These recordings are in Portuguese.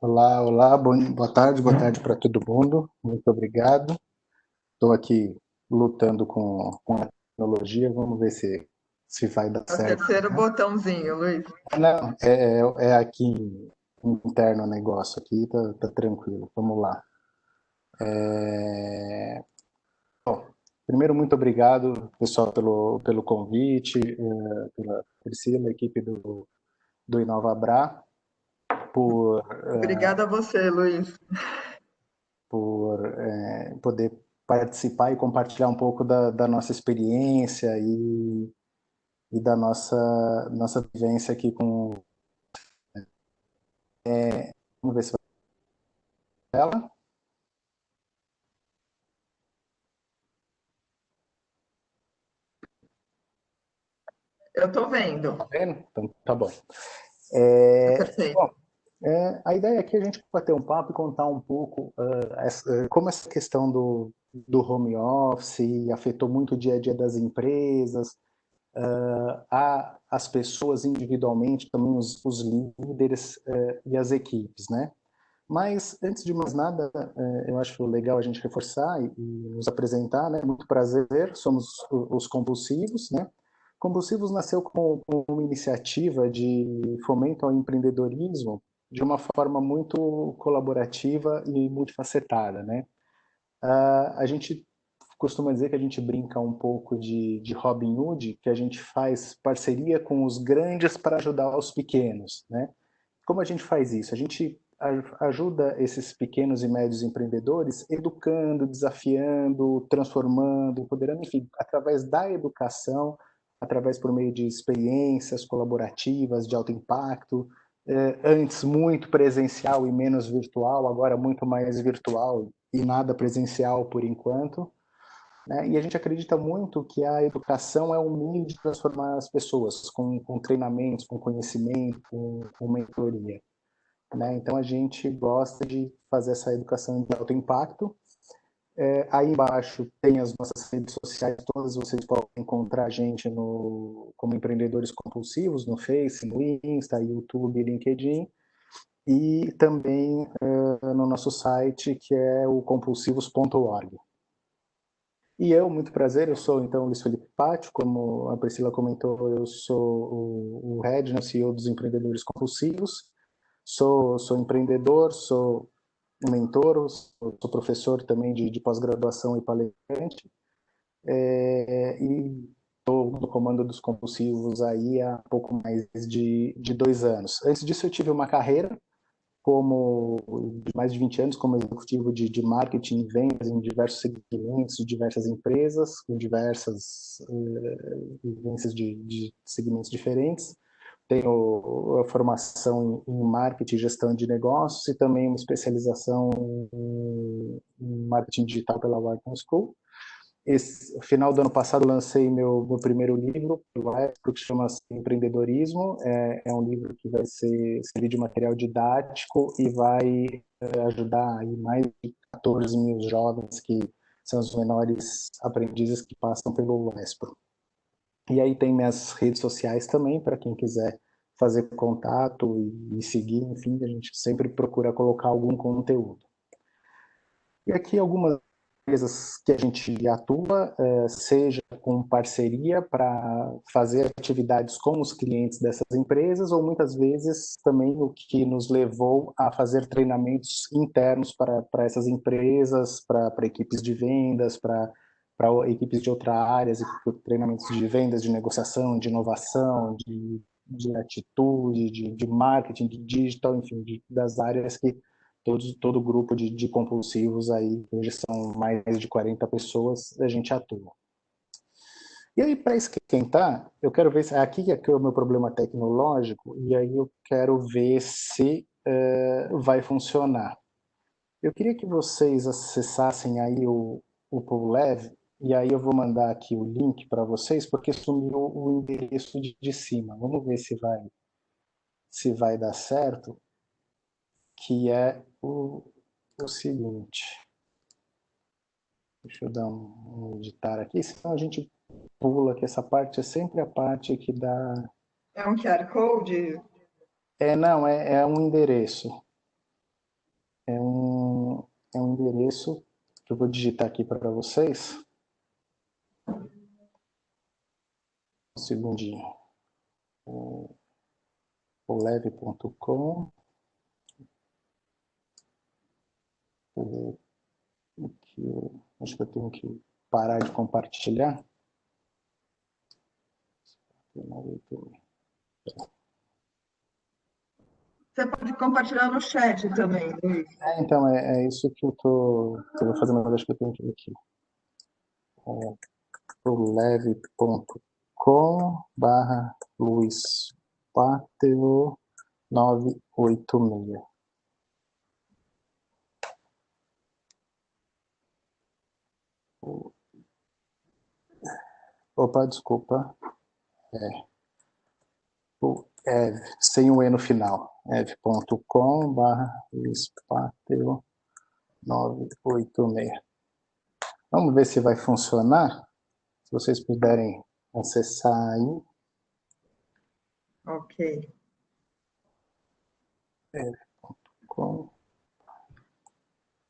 Olá, olá, boa tarde para todo mundo. Muito obrigado. Estou aqui lutando com a tecnologia. Vamos ver se vai dar É o certo. terceiro botãozinho, Luiz. Não, é aqui interno o negócio aqui, tá tranquilo. Vamos lá. Primeiro, muito obrigado, pessoal, pelo convite, pela Priscila, a equipe do InovaBrá, por Obrigada a você, Luiz. poder participar e compartilhar um pouco da nossa experiência e da nossa vivência aqui com. Vamos ver se vai ela. Eu estou vendo. Tá vendo? Então, tá bom. É É, perfeito. bom, a ideia aqui é a gente bater um papo e contar um pouco como essa questão do home office afetou muito o dia a dia das empresas, as pessoas individualmente, também os líderes e as equipes, né? Mas, antes de mais nada, eu acho legal a gente reforçar e nos apresentar, né? Muito prazer, somos os Compulsivos, né? Compulsivos nasceu com uma iniciativa de fomento ao empreendedorismo de uma forma muito colaborativa e multifacetada, né? A gente costuma dizer que a gente brinca um pouco de Robin Hood, que a gente faz parceria com os grandes para ajudar os pequenos, né? Como a gente faz isso? A gente ajuda esses pequenos e médios empreendedores educando, desafiando, transformando, empoderando, enfim, através da educação, através por meio de experiências colaborativas de alto impacto, antes muito presencial e menos virtual, agora muito mais virtual e nada presencial por enquanto, né? E a gente acredita muito que a educação é um meio de transformar as pessoas com treinamentos, com conhecimento, com mentoria, né? Então a gente gosta de fazer essa educação de alto impacto. Aí embaixo tem as nossas redes sociais, todas vocês podem encontrar a gente como empreendedores compulsivos no Face, no Insta, YouTube, LinkedIn e também no nosso site que é o compulsivos.org. E eu, muito prazer, eu sou então Luiz Felipe Pátio, como a Priscila comentou, eu sou o Head, né, CEO dos Empreendedores Compulsivos, sou empreendedor, sou mentor, sou professor também de pós-graduação e palestrante, e estou no comando dos compulsivos aí há pouco mais de 2 anos. Antes disso eu tive uma carreira como de mais de 20 anos como executivo de marketing e vendas em diversos segmentos, de diversas empresas, com diversas vivências de segmentos diferentes. Tenho a formação em marketing e gestão de negócios e também uma especialização em marketing digital pela Wharton School. No final do ano passado lancei meu primeiro livro, que chama-se Empreendedorismo. É um livro que vai servir de material didático e vai ajudar aí mais de 14 mil jovens que são os menores aprendizes que passam pelo Wespro. E aí tem minhas redes sociais também, para quem quiser fazer contato e seguir, enfim, a gente sempre procura colocar algum conteúdo. E aqui algumas empresas que a gente atua, seja com parceria para fazer atividades com os clientes dessas empresas, ou muitas vezes também o que nos levou a fazer treinamentos internos para essas empresas, para equipes de vendas, para equipes de outras áreas, treinamentos de vendas, de negociação, de inovação, de atitude, de marketing, de digital, enfim, das áreas que todo grupo de compulsivos aí, hoje são mais de 40 pessoas, a gente atua. E aí, para esquentar, eu quero ver se aqui é o meu problema tecnológico, e aí eu quero ver se vai funcionar. Eu queria que vocês acessassem aí o PubLev, e aí eu vou mandar aqui o link para vocês, porque sumiu o endereço de cima. Vamos ver se vai dar certo, que é o seguinte. Deixa eu dar um editar aqui, senão a gente pula, que essa parte é sempre a parte que dá. É um QR Code? Não, é um endereço. é um endereço que eu vou digitar aqui para vocês. Um segundinho. O leve.com. Acho que eu tenho que parar de compartilhar. Você pode compartilhar no chat também, Luiz. Então, é isso que eu vou fazer, mas acho que eu tenho que ir aqui. leve.com/luispátero 986. Opa, desculpa. Sem o E no final. ev.com/luispátero 986. Vamos ver se vai funcionar. Se vocês puderem acessar aí. Ok.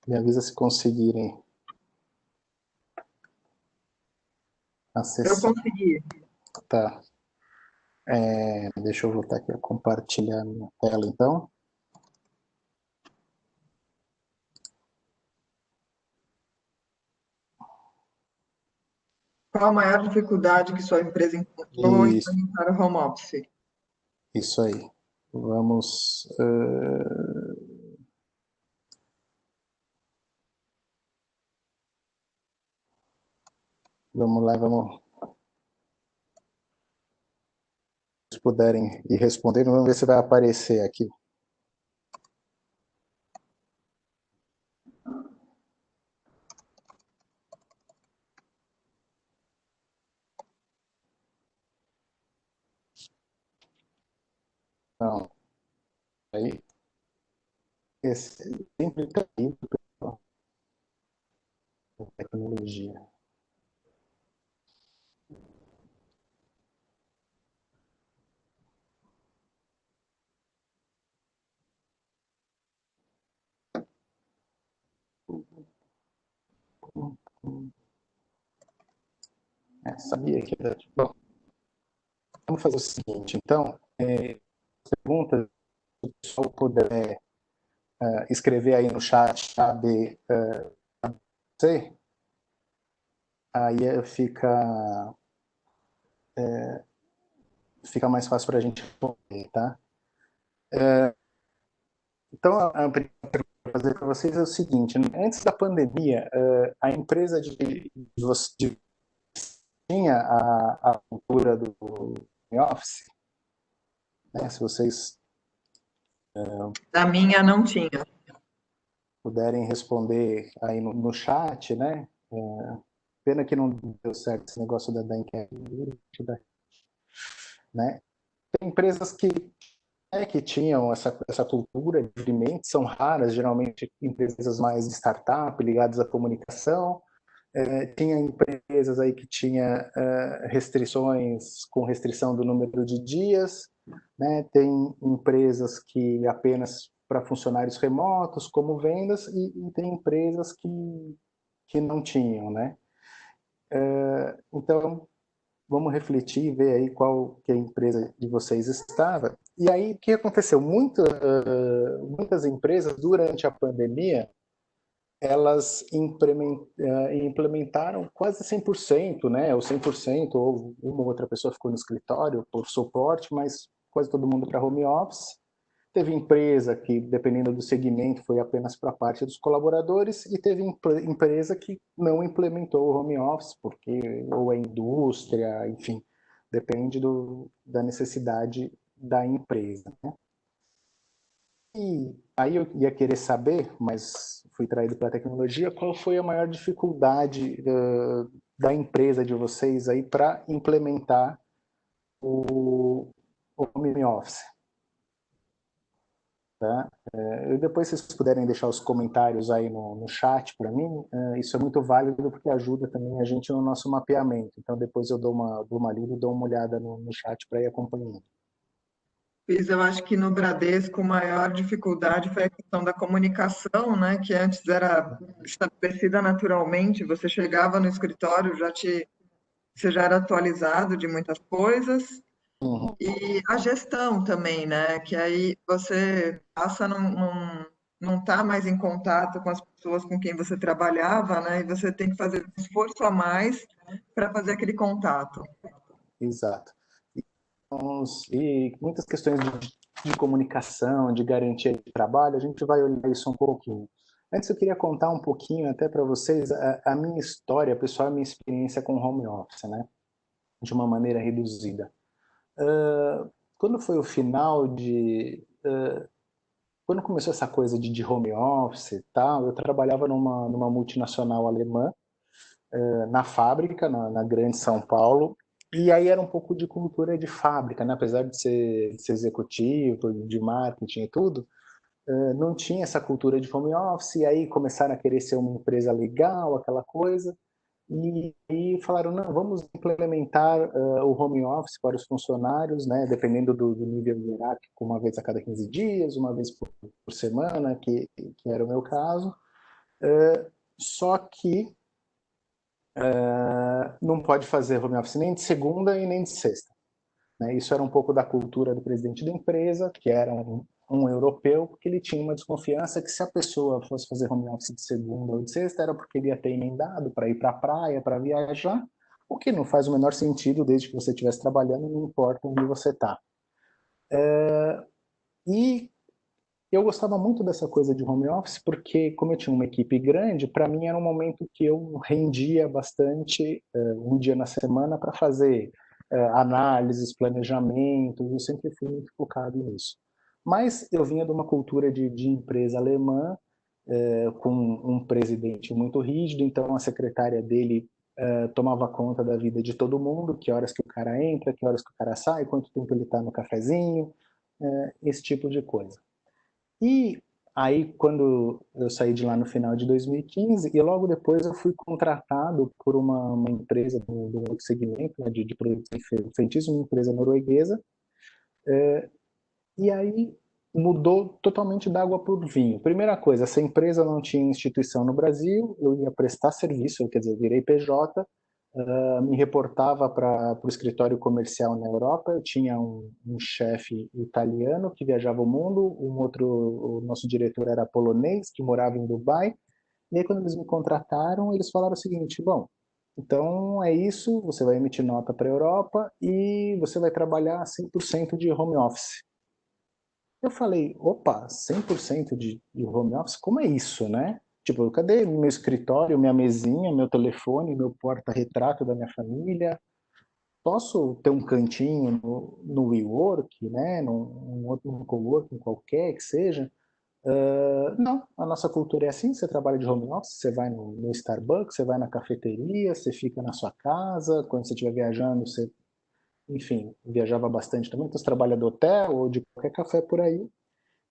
Me avisa se conseguirem Eu acessar. consegui. Tá. Deixa eu voltar aqui a compartilhar a minha tela, então. Qual a maior dificuldade que sua empresa encontrou em implementar o home office? Isso aí. Vamos... vamos lá, vamos... Se puderem ir respondendo, vamos ver se vai aparecer aqui. Não. Aí... Esse sempre caído pela tecnologia. Sabia que era... Bom, vamos fazer o seguinte, então, perguntas, se o pessoal puder escrever aí no chat ABC, aí fica mais fácil para a gente responder, tá? Então, a primeira pergunta que eu vou fazer para vocês é o seguinte, antes da pandemia, a empresa tinha a cultura do home office, né? Se vocês A minha não tinha. puderem responder aí no chat, né? Pena que não deu certo esse negócio da enquete, né? Tem empresas que tinham essa cultura livremente, são raras, geralmente empresas mais de startup, ligadas à comunicação. Tinha empresas aí que tinha restrições, com restrição do número de dias, né? Tem empresas que apenas para funcionários remotos, como vendas, e tem empresas que não tinham, né? Então, vamos refletir e ver aí qual que a empresa de vocês estava. E aí, o que aconteceu? Muitas empresas, durante a pandemia, elas implementaram quase 100%, né? Ou 100%, ou uma ou outra pessoa ficou no escritório por suporte, mas quase todo mundo para home office. Teve empresa que, dependendo do segmento, foi apenas para a parte dos colaboradores, e teve empresa que não implementou o home office, porque ou é indústria, enfim, depende da necessidade da empresa, né? E aí eu ia querer saber, mas fui traído pela tecnologia, qual foi a maior dificuldade da empresa de vocês aí para implementar o home office? Tá? E depois, se vocês puderem deixar os comentários aí no chat para mim, isso é muito válido porque ajuda também a gente no nosso mapeamento. Então, depois eu dou uma lida e dou uma olhada no chat para ir acompanhando. fiz, eu acho que no Bradesco a maior dificuldade foi a questão da comunicação, né? Que antes era estabelecida naturalmente, você chegava no escritório, você já era atualizado de muitas coisas, Uhum. e a gestão também, né? Que aí você passa não tá mais em contato com as pessoas com quem você trabalhava, né? E você tem que fazer um esforço a mais para fazer aquele contato. Exato. E muitas questões de comunicação, de garantia de trabalho, a gente vai olhar isso um pouquinho. Antes eu queria contar um pouquinho até para vocês a minha história pessoal, a minha experiência com home office, né? De uma maneira reduzida. Quando foi o final quando começou essa coisa de home office e tal, eu trabalhava numa multinacional alemã, na fábrica, na grande São Paulo, e aí era um pouco de cultura de fábrica, né? Apesar de ser executivo, de marketing e tudo, não tinha essa cultura de home office, e aí começaram a querer ser uma empresa legal, aquela coisa, e falaram, não, vamos implementar o home office para os funcionários, né, dependendo do nível hierárquico, uma vez a cada 15 dias, uma vez por semana, que era o meu caso. Só que não pode fazer home office nem de segunda e nem de sexta. Né? Isso era um pouco da cultura do presidente da empresa, que era um europeu, porque ele tinha uma desconfiança que se a pessoa fosse fazer home office de segunda ou de sexta, era porque ele ia ter emendado para ir para a praia, para viajar, o que não faz o menor sentido desde que você estivesse trabalhando, não importa onde você está. E eu gostava muito dessa coisa de home office, porque como eu tinha uma equipe grande, para mim era um momento que eu rendia bastante um dia na semana para fazer análises, planejamentos, eu sempre fui muito focado nisso. Mas eu vinha de uma cultura de empresa alemã, com um presidente muito rígido, então a secretária dele tomava conta da vida de todo mundo, que horas que o cara entra, que horas que o cara sai, quanto tempo ele está no cafezinho, esse tipo de coisa. E aí, quando eu saí de lá no final de 2015, e logo depois eu fui contratado por uma empresa do outro segmento, né, de produtos infantis, uma empresa norueguesa, e aí mudou totalmente da água para o vinho. Primeira coisa, essa empresa não tinha instituição no Brasil, eu ia prestar serviço, quer dizer, eu virei PJ, me reportava para o escritório comercial na Europa. Eu tinha um chefe italiano que viajava o mundo, o nosso diretor era polonês, que morava em Dubai. E aí, quando eles me contrataram, eles falaram o seguinte: bom, então é isso, você vai emitir nota para a Europa e você vai trabalhar 100% de home office. Eu falei, opa, 100% de home office? Como é isso, né? Tipo, cadê meu escritório, minha mesinha, meu telefone, meu porta-retrato da minha família? Posso ter um cantinho no WeWork, né? Num outro coworking qualquer que seja? Não, a nossa cultura é assim, você trabalha de home office, você vai no Starbucks, você vai na cafeteria, você fica na sua casa, quando você estiver viajando, você, enfim, viajava bastante também, então você trabalha do hotel ou de qualquer café por aí.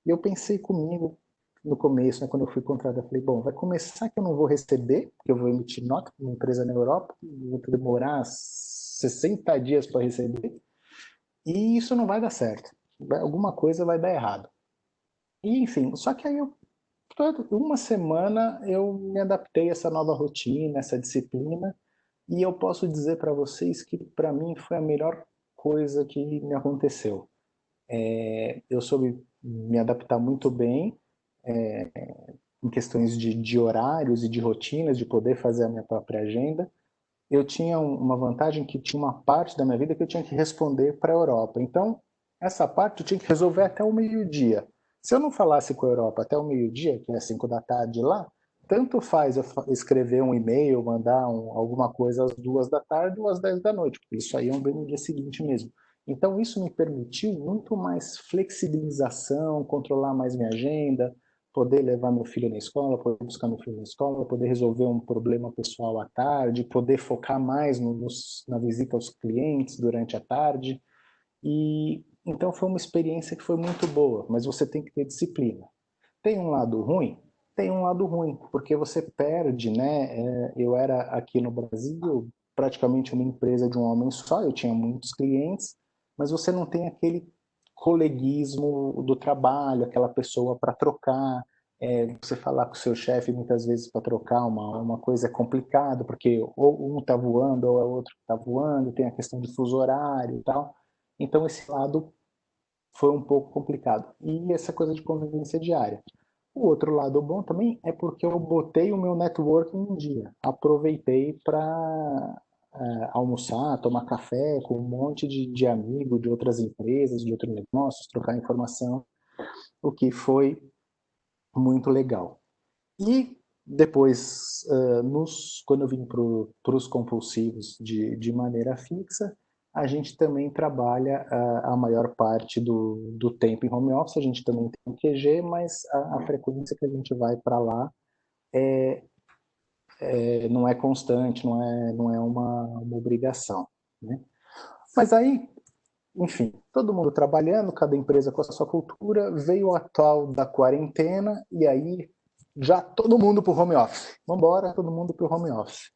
E eu pensei comigo no começo, né, quando eu fui contratado, eu falei, bom, vai começar que eu não vou receber, porque eu vou emitir nota para uma empresa na Europa, vou demorar 60 dias para receber, e isso não vai dar certo. Alguma coisa vai dar errado. E, enfim, só que aí uma semana eu me adaptei a essa nova rotina, essa disciplina, e eu posso dizer para vocês que para mim foi a melhor coisa que me aconteceu. Eu soube me adaptar muito bem em questões de horários e de rotinas, de poder fazer a minha própria agenda. Eu tinha uma vantagem que tinha uma parte da minha vida que eu tinha que responder para a Europa. Então, essa parte eu tinha que resolver até o meio-dia. Se eu não falasse com a Europa até o meio-dia, que é 5 da tarde lá, tanto faz eu escrever um e-mail, mandar alguma coisa às 2 da tarde ou às 10 da noite, porque isso aí é bem no dia seguinte mesmo. Então, isso me permitiu muito mais flexibilização, controlar mais minha agenda, poder levar meu filho na escola, poder buscar meu filho na escola, poder resolver um problema pessoal à tarde, poder focar mais na visita aos clientes durante a tarde. E então foi uma experiência que foi muito boa, mas você tem que ter disciplina. Tem um lado ruim? Tem um lado ruim, porque você perde, né? Eu era aqui no Brasil praticamente uma empresa de um homem só, eu tinha muitos clientes, mas você não tem aquele coleguismo do trabalho, aquela pessoa para trocar. Você falar com o seu chefe muitas vezes para trocar uma coisa é complicado, porque ou um está voando ou é outro que está voando, tem a questão de fuso horário e tal. Então esse lado foi um pouco complicado. E essa coisa de convivência diária. O outro lado bom também é porque eu botei o meu networking em dia. Aproveitei para almoçar, tomar café com um monte de amigos de outras empresas, de outros negócios, trocar informação, o que foi muito legal. E depois, quando eu vim para os compulsivos de maneira fixa, a gente também trabalha a maior parte do tempo em home office, a gente também tem o QG, mas a frequência que a gente vai para lá não é constante, não é uma obrigação. Né? Mas aí, enfim, todo mundo trabalhando, cada empresa com a sua cultura, veio a tal da quarentena e aí já todo mundo para o home office. Vamos embora, todo mundo para o home office.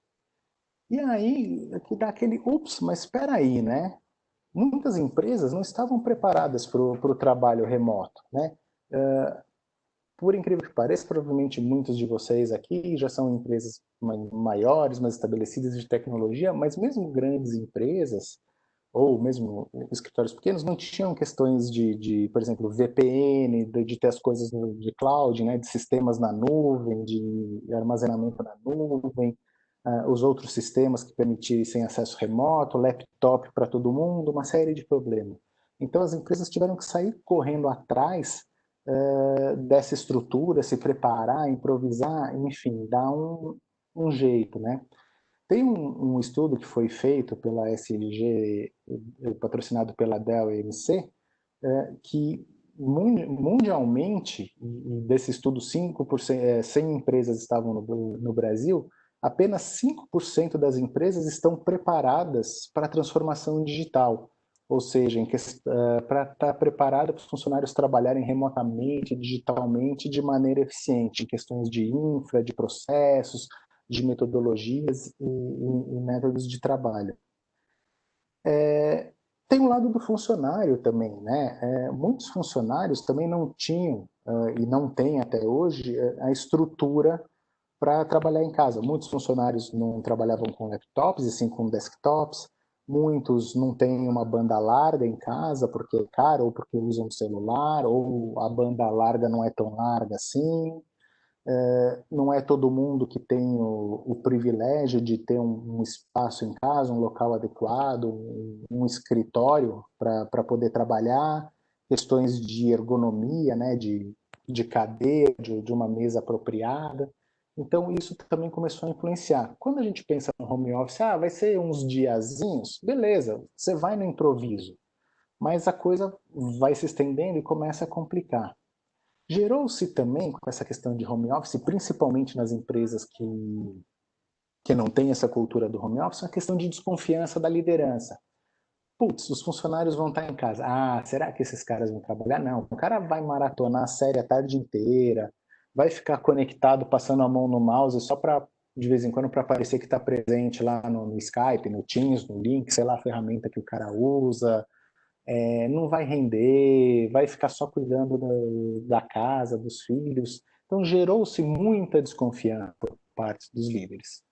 E aí que dá aquele, ups, mas espera aí, né? Muitas empresas não estavam preparadas para o trabalho remoto, né? Por incrível que pareça, provavelmente muitos de vocês aqui já são empresas maiores, mais estabelecidas de tecnologia, mas mesmo grandes empresas, ou mesmo escritórios pequenos, não tinham questões por exemplo, VPN, de ter as coisas de cloud, né, de sistemas na nuvem, de armazenamento na nuvem, os outros sistemas que permitissem acesso remoto, laptop para todo mundo, uma série de problemas. Então as empresas tiveram que sair correndo atrás dessa estrutura, se preparar, improvisar, enfim, dar um jeito, né? Tem um estudo que foi feito pela SLG, patrocinado pela Dell EMC, que mundialmente, e desse estudo 5%, 100 empresas estavam no Brasil, apenas 5% das empresas estão preparadas para a transformação digital. Ou seja, para estar preparada para os funcionários trabalharem remotamente, digitalmente, de maneira eficiente, em questões de infra, de processos, de metodologias e métodos de trabalho. Tem o lado do funcionário também, né? Muitos funcionários também não tinham, e não têm até hoje, a estrutura para trabalhar em casa. Muitos funcionários não trabalhavam com laptops, e sim com desktops. Muitos não têm uma banda larga em casa porque é caro, ou porque usam celular, ou a banda larga não é tão larga assim. Não é todo mundo que tem o privilégio de ter um espaço em casa, um local adequado, um escritório para poder trabalhar, questões de ergonomia, né, de cadeira, de uma mesa apropriada. Então, isso também começou a influenciar. Quando a gente pensa no home office, vai ser uns diazinhos, beleza, você vai no improviso, mas a coisa vai se estendendo e começa a complicar. Gerou-se também, com essa questão de home office, principalmente nas empresas que não têm essa cultura do home office, uma questão de desconfiança da liderança. Putz, os funcionários vão estar em casa. Será que esses caras vão trabalhar? Não. O cara vai maratonar a série a tarde inteira, vai ficar conectado, passando a mão no mouse só para, de vez em quando, para parecer que está presente lá no Skype, no Teams, no Link, sei lá, a ferramenta que o cara usa. Não vai render, vai ficar só cuidando da casa, dos filhos. Então gerou-se muita desconfiança por parte dos líderes.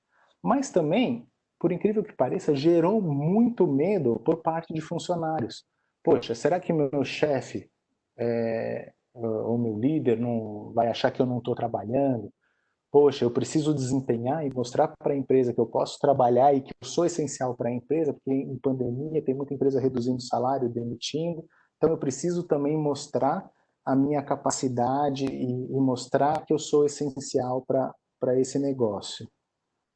Mas também, por incrível que pareça, gerou muito medo por parte de funcionários. Poxa, será que meu chefe ou meu líder não vai achar que eu não estou trabalhando? Poxa, eu preciso desempenhar e mostrar para a empresa que eu posso trabalhar e que eu sou essencial para a empresa, porque em pandemia tem muita empresa reduzindo o salário, demitindo, então eu preciso também mostrar a minha capacidade e mostrar que eu sou essencial para esse negócio,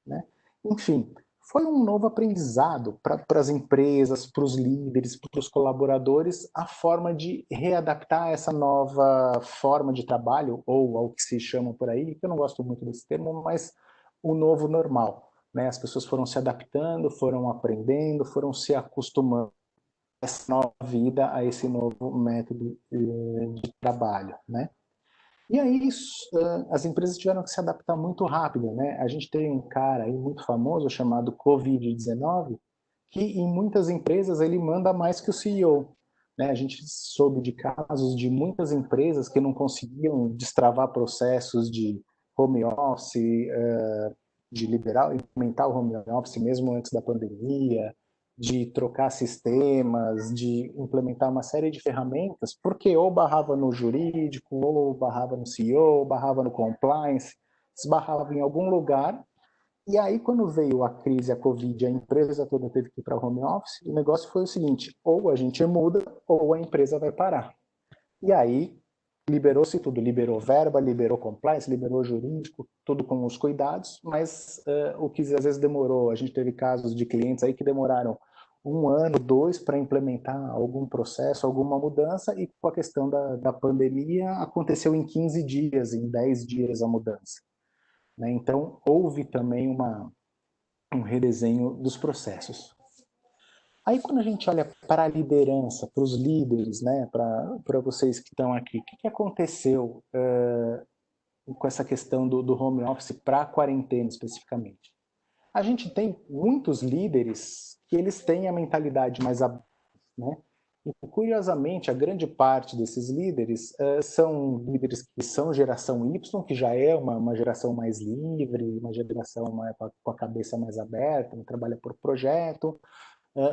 né? Enfim, foi um novo aprendizado para as empresas, para os líderes, para os colaboradores, a forma de readaptar essa nova forma de trabalho, ou ao que se chama por aí, que eu não gosto muito desse termo, mas o novo normal. Né? As pessoas foram se adaptando, foram aprendendo, foram se acostumando a essa nova vida, a esse novo método de trabalho. Né? E aí as empresas tiveram que se adaptar muito rápido, né? A gente tem um cara aí muito famoso chamado Covid-19, que em muitas empresas ele manda mais que o CEO. né? A gente soube de casos de muitas empresas que não conseguiam destravar processos de home office, de liberar, implementar o home office mesmo antes da pandemia, de trocar sistemas, de implementar uma série de ferramentas, porque ou barrava no jurídico, ou barrava no CEO, ou barrava no compliance, esbarrava em algum lugar. E aí, quando veio a crise, a Covid, a empresa toda teve que ir para home office, o negócio foi o seguinte: ou a gente muda, ou a empresa vai parar. E aí, liberou-se tudo, liberou verba, liberou compliance, liberou jurídico, tudo com os cuidados, mas o que às vezes demorou, a gente teve casos de clientes aí que demoraram 1 ano, 2 para implementar algum processo, alguma mudança, e com a questão da pandemia aconteceu em 15 dias, em 10 dias a mudança, né? Então, houve também um redesenho dos processos. Aí, quando a gente olha para a liderança, para os líderes, né, para vocês que estão aqui, o que aconteceu com essa questão do home office para a quarentena especificamente? A gente tem muitos líderes que eles têm a mentalidade mais aberta, né? E, curiosamente, a grande parte desses líderes são líderes que são geração Y, que já é uma geração mais livre, uma geração com a cabeça mais aberta, que trabalha por projeto,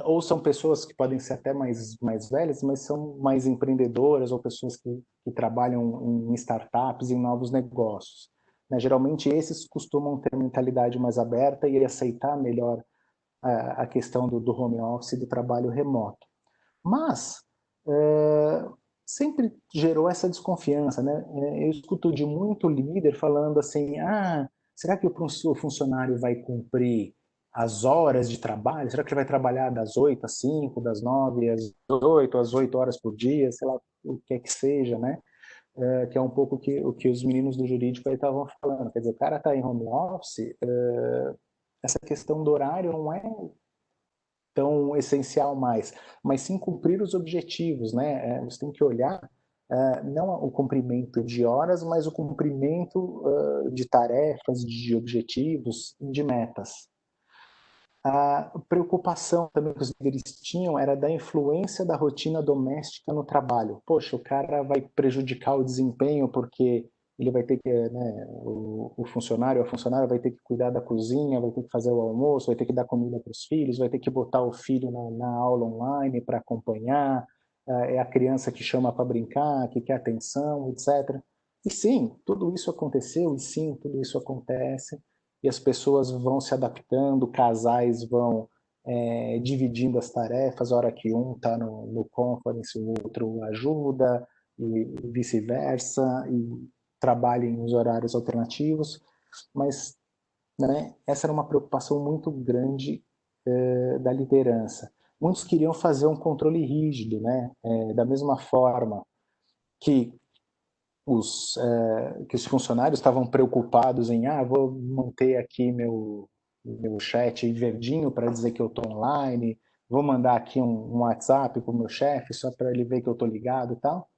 ou são pessoas que podem ser até mais velhas, mas são mais empreendedoras, ou pessoas que trabalham em startups, em novos negócios, né? Geralmente esses costumam ter mentalidade mais aberta e aceitar melhor a questão do home office, do trabalho remoto. Mas sempre gerou essa desconfiança, né? Eu escuto de muito líder falando assim: será que o funcionário vai cumprir as horas de trabalho? Será que ele vai trabalhar das 8 às 5, das 9 às 8, às 8 horas por dia, sei lá o que é que seja, né? Que é um pouco o que os meninos do jurídico aí estavam falando. Quer dizer, o cara está em home office, essa questão do horário não é tão essencial mais, mas sim cumprir os objetivos, né? Você tem que olhar não o cumprimento de horas, mas o cumprimento de tarefas, de objetivos, de metas. A preocupação também que os líderes tinham era da influência da rotina doméstica no trabalho. Poxa, o cara vai prejudicar o desempenho porque ele vai ter que, né, o funcionário, a funcionária vai ter que cuidar da cozinha, vai ter que fazer o almoço, vai ter que dar comida para os filhos, vai ter que botar o filho na aula online para acompanhar, é a criança que chama para brincar, que quer atenção, etc. E sim, tudo isso aconteceu, e sim, tudo isso acontece, e as pessoas vão se adaptando, casais vão dividindo as tarefas, a hora que um está no conference, o outro ajuda, e vice-versa, e trabalhem nos horários alternativos, mas, né, essa era uma preocupação muito grande da liderança. Muitos queriam fazer um controle rígido, né, da mesma forma que que os funcionários estavam preocupados em, vou manter aqui meu chat verdinho para dizer que eu estou online, vou mandar aqui um WhatsApp para o meu chefe só para ele ver que eu estou ligado e tal.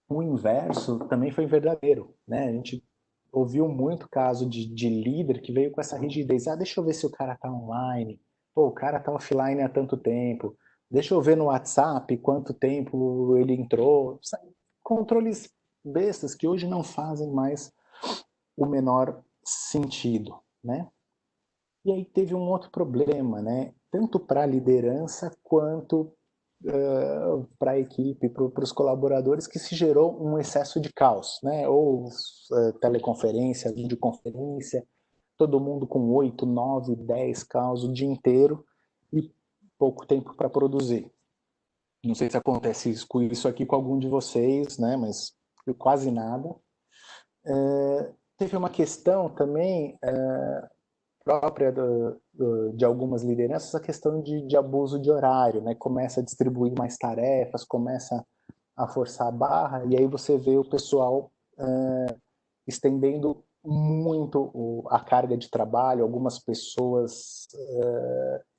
O inverso também foi verdadeiro, né? A gente ouviu muito caso de líder que veio com essa rigidez. Deixa eu ver se o cara está online. Pô, o cara está offline há tanto tempo. Deixa eu ver no WhatsApp quanto tempo ele entrou. Controles bestas que hoje não fazem mais o menor sentido, né? E aí teve um outro problema, né? Tanto para a liderança quanto para a equipe, para os colaboradores, que se gerou um excesso de caos, né? Ou teleconferência, videoconferência, todo mundo com 8, 9, 10 caos o dia inteiro e pouco tempo para produzir. Não sei se acontece isso aqui com algum de vocês, né? Mas quase nada. Teve uma questão também própria de algumas lideranças, a questão de abuso de horário, né? Começa a distribuir mais tarefas, começa a forçar a barra, e aí você vê o pessoal estendendo muito a carga de trabalho, algumas pessoas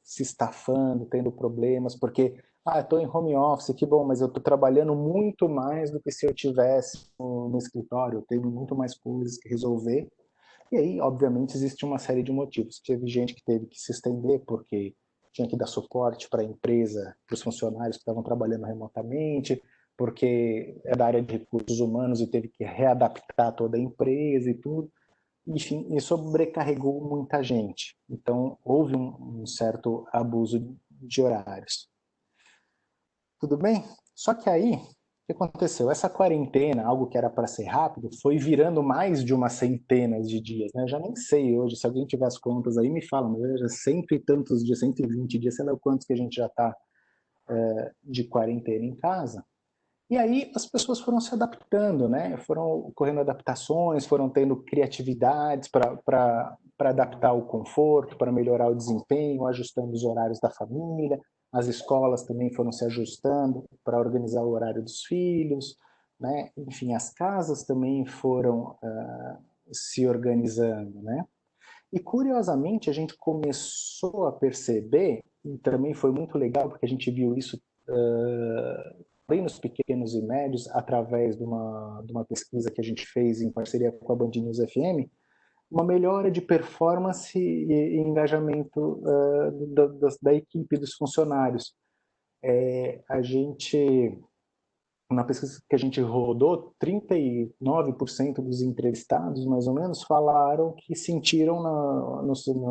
se estafando, tendo problemas, porque estou em home office, que bom, mas eu estou trabalhando muito mais do que se eu tivesse no escritório, eu tenho muito mais coisas que resolver. E aí, obviamente, existe uma série de motivos. Teve gente que teve que se estender porque tinha que dar suporte para a empresa, para os funcionários que estavam trabalhando remotamente, porque é da área de recursos humanos e teve que readaptar toda a empresa e tudo. Enfim, isso sobrecarregou muita gente. Então, houve um certo abuso de horários. Tudo bem? Só que aí, o que aconteceu? Essa quarentena, algo que era para ser rápido, foi virando mais de uma centena de dias, né? Eu já nem sei hoje, se alguém tiver as contas aí, me fala, mas já cento e tantos dias, 120 dias, sei lá quantos que a gente já está de quarentena em casa. E aí as pessoas foram se adaptando, né? Foram ocorrendo adaptações, foram tendo criatividades para adaptar o conforto, para melhorar o desempenho, ajustando os horários da família. As escolas também foram se ajustando para organizar o horário dos filhos, né? Enfim, as casas também foram se organizando, né? E curiosamente a gente começou a perceber, e também foi muito legal porque a gente viu isso bem nos pequenos e médios, através de uma pesquisa que a gente fez em parceria com a Band News FM, uma melhora de performance e engajamento da equipe, dos funcionários. A gente, na pesquisa que a gente rodou, 39% dos entrevistados, mais ou menos, falaram que sentiram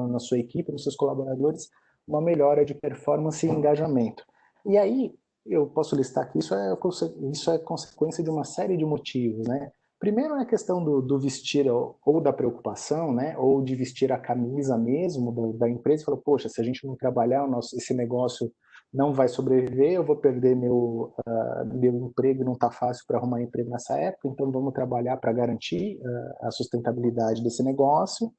na sua equipe, nos seus colaboradores, uma melhora de performance e engajamento. E aí, eu posso listar aqui, isso é consequência de uma série de motivos, né? Primeiro é a questão do vestir ou da preocupação, né? Ou de vestir a camisa mesmo da empresa e falar, poxa, se a gente não trabalhar, esse negócio não vai sobreviver, eu vou perder meu emprego, não está fácil para arrumar emprego nessa época, então vamos trabalhar para garantir a sustentabilidade desse negócio.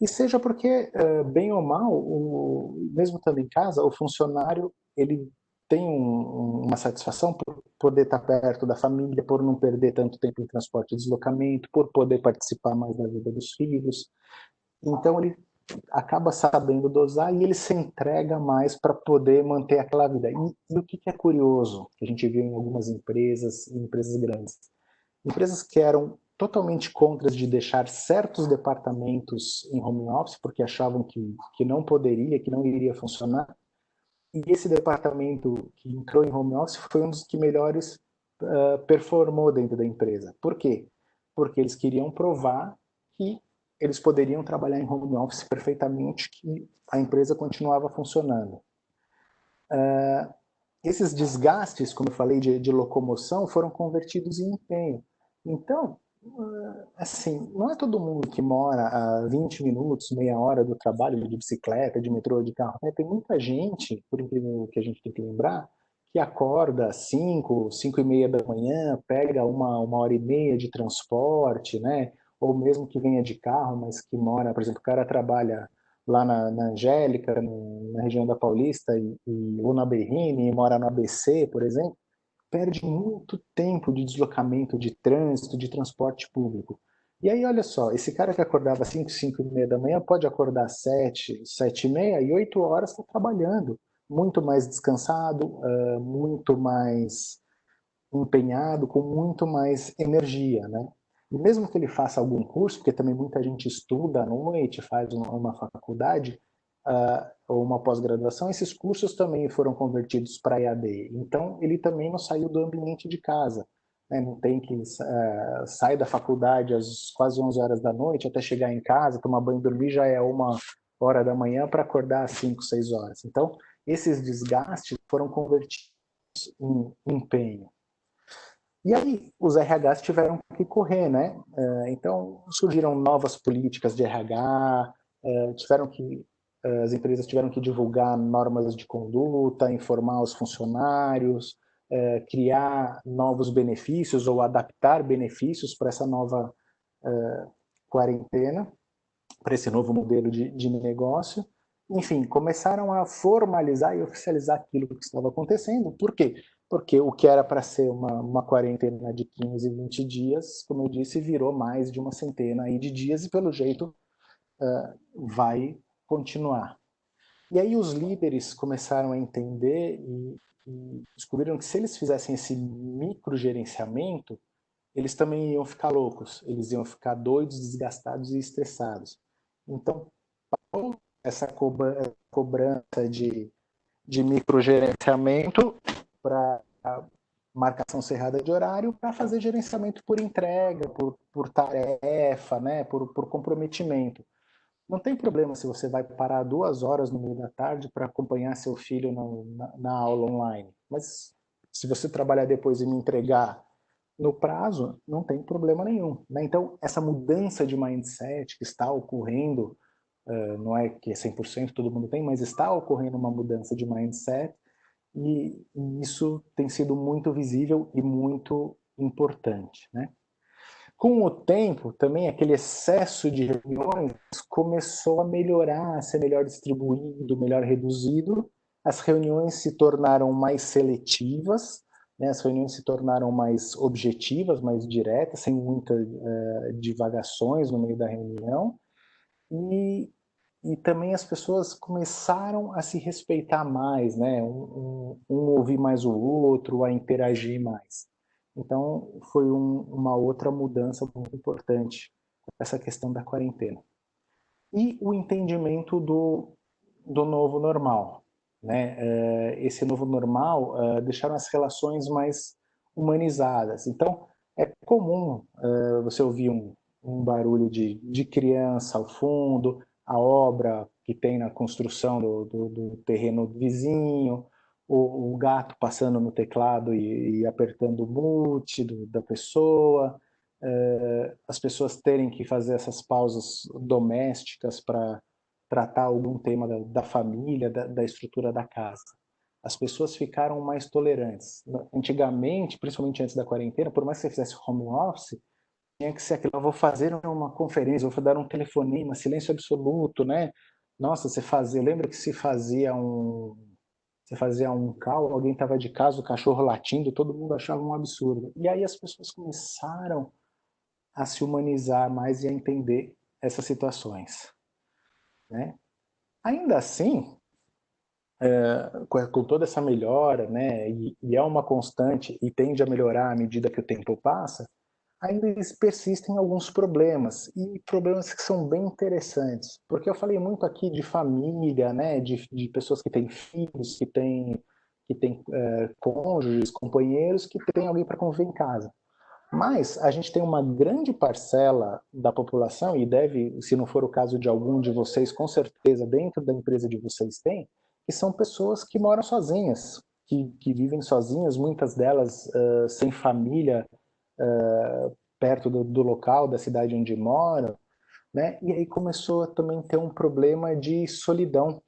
E seja porque, bem ou mal, mesmo estando em casa, o funcionário ele tem uma satisfação por poder estar perto da família, por não perder tanto tempo em transporte e deslocamento, por poder participar mais da vida dos filhos. Então ele acaba sabendo dosar e ele se entrega mais para poder manter aquela vida. E o que é curioso, que a gente viu em algumas empresas grandes, empresas que eram totalmente contras de deixar certos departamentos em home office, porque achavam que não poderia, que não iria funcionar, e esse departamento que entrou em home office foi um dos que melhores performou dentro da empresa. Por quê? Porque eles queriam provar que eles poderiam trabalhar em home office perfeitamente, que a empresa continuava funcionando. Esses desgastes, como eu falei, de locomoção, foram convertidos em empenho. Então, assim, não é todo mundo que mora a 20 minutos, meia hora do trabalho de bicicleta, de metrô, de carro. Né? Tem muita gente, por incrível que a gente tem que lembrar, que acorda às 5 e meia da manhã, pega uma hora e meia de transporte, né? Ou mesmo que venha de carro, mas que mora, por exemplo, o cara trabalha lá na Angélica, na região da Paulista, ou na Berrini, e mora no ABC, por exemplo, perde muito tempo de deslocamento, de trânsito, de transporte público. E aí, olha só, esse cara que acordava às 5, 5 e meia da manhã, pode acordar às 7, 7 e meia, e 8 horas está trabalhando. Muito mais descansado, muito mais empenhado, com muito mais energia, né? E mesmo que ele faça algum curso, porque também muita gente estuda à noite, faz uma faculdade ou uma pós-graduação, esses cursos também foram convertidos para EAD. Então, ele também não saiu do ambiente de casa. Né? Não tem que sair da faculdade às quase 11 horas da noite até chegar em casa, tomar banho e dormir, já é 1 hora da manhã para acordar às 5, 6 horas. Então, esses desgastes foram convertidos em empenho. E aí os RHs tiveram que correr, né? Então surgiram novas políticas de RH, as empresas tiveram que divulgar normas de conduta, informar os funcionários, criar novos benefícios ou adaptar benefícios para essa nova quarentena, para esse novo modelo de negócio. Enfim, começaram a formalizar e oficializar aquilo que estava acontecendo. Por quê? Porque o que era para ser uma quarentena de 15, 20 dias, como eu disse, virou mais de uma centena aí de dias e, pelo jeito, vai continuar. E aí os líderes começaram a entender e descobriram que se eles fizessem esse microgerenciamento, eles também iam ficar loucos, eles iam ficar doidos, desgastados e estressados. Então, essa cobrança de microgerenciamento para marcação cerrada de horário para fazer gerenciamento por entrega, por tarefa, né, por comprometimento. Não tem problema se você vai parar 2 horas no meio da tarde para acompanhar seu filho na aula online. Mas se você trabalhar depois e me entregar no prazo, não tem problema nenhum. Né? Então, essa mudança de mindset que está ocorrendo, não é que 100% todo mundo tem, mas está ocorrendo uma mudança de mindset e isso tem sido muito visível e muito importante. Né? Com o tempo, também aquele excesso de reuniões começou a melhorar, a ser melhor distribuído, melhor reduzido. As reuniões se tornaram mais seletivas, né? As reuniões se tornaram mais objetivas, mais diretas, sem muitas divagações no meio da reunião. E também as pessoas começaram a se respeitar mais, né? Um ouvir mais o outro, a interagir mais. Então, foi uma outra mudança muito importante, essa questão da quarentena. E o entendimento do novo normal. Né? Esse novo normal deixaram as relações mais humanizadas. Então, é comum você ouvir um barulho de criança ao fundo, a obra que tem na construção do terreno vizinho, o gato passando no teclado e apertando o mute da pessoa, as pessoas terem que fazer essas pausas domésticas para tratar algum tema da família, da estrutura da casa. As pessoas ficaram mais tolerantes. Antigamente, principalmente antes da quarentena, por mais que você fizesse home office, tinha que ser aquilo, eu vou fazer uma conferência, vou dar um telefonema, silêncio absoluto, né? Nossa, lembra que você fazia um call, alguém estava de casa, o cachorro latindo, todo mundo achava um absurdo. E aí as pessoas começaram a se humanizar mais e a entender essas situações, né? Ainda assim, com toda essa melhora, né, e é uma constante e tende a melhorar à medida que o tempo passa, ainda persistem alguns problemas, e problemas que são bem interessantes, porque eu falei muito aqui de família, né, de pessoas que têm filhos, que têm cônjuges, companheiros, que têm alguém para conviver em casa. Mas a gente tem uma grande parcela da população, e deve, se não for o caso de algum de vocês, com certeza dentro da empresa de vocês tem, que são pessoas que moram sozinhas, que vivem sozinhas, muitas delas sem família perto do local, da cidade onde moram, né? E aí começou a também ter um problema de solidão,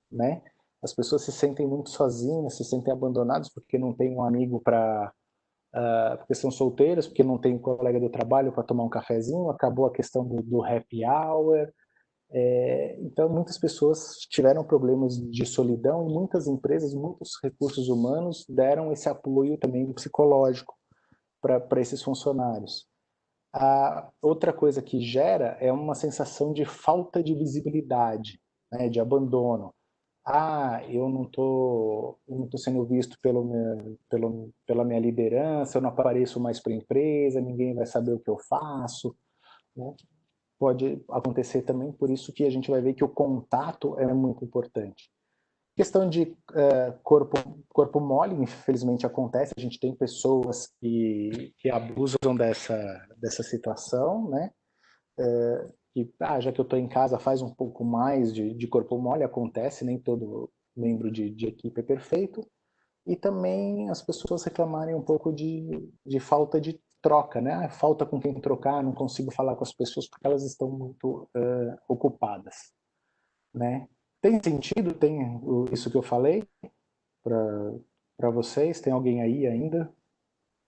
né? As pessoas se sentem muito sozinhas, se sentem abandonadas porque não tem um amigo porque são solteiras, porque não tem um colega do trabalho para tomar um cafezinho, acabou a questão do happy hour. Então, muitas pessoas tiveram problemas de solidão e muitas empresas, muitos recursos humanos deram esse apoio também psicológico para esses funcionários. A outra coisa que gera é uma sensação de falta de visibilidade, né, de abandono. Eu não tô sendo visto pela minha liderança, eu não apareço mais para a empresa, ninguém vai saber o que eu faço. Né? Pode acontecer também, por isso que a gente vai ver que o contato é muito importante. Questão de corpo mole, infelizmente acontece, a gente tem pessoas que abusam dessa situação, né? Já que eu estou em casa faz um pouco mais de corpo mole, acontece, nem todo membro de equipe é perfeito, e também as pessoas reclamarem um pouco de falta de troca, né? Falta com quem trocar, não consigo falar com as pessoas porque elas estão muito ocupadas, né? Tem sentido? Tem isso que eu falei para vocês? Tem alguém aí ainda?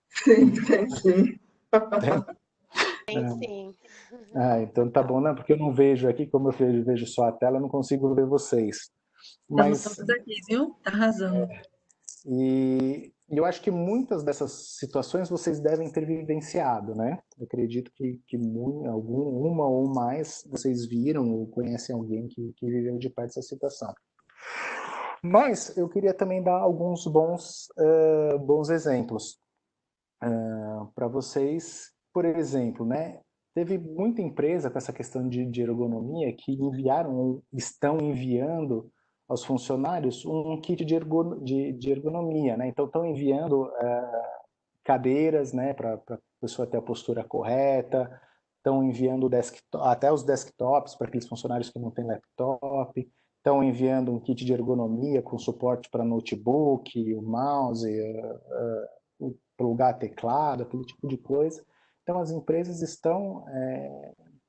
Sim, tem sim. Tem? Tem sim. Então tá bom, né? Porque eu não vejo aqui, como eu vejo só a tela, eu não consigo ver vocês. Estamos Mas todos aqui, viu? Tá arrasando. e eu acho que muitas dessas situações vocês devem ter vivenciado, né? Eu acredito que uma ou mais vocês viram ou conhecem alguém que viveu de perto essa situação. Mas eu queria também dar alguns bons exemplos para vocês. Por exemplo, né? teve muita empresa com essa questão de ergonomia que estão enviando aos funcionários um kit de ergonomia, né? Então estão enviando cadeiras, né, para a pessoa ter a postura correta, estão enviando até os desktops para aqueles funcionários que não têm laptop, estão enviando um kit de ergonomia com suporte para notebook, o mouse, plugar teclado, aquele tipo de coisa. Então as empresas estão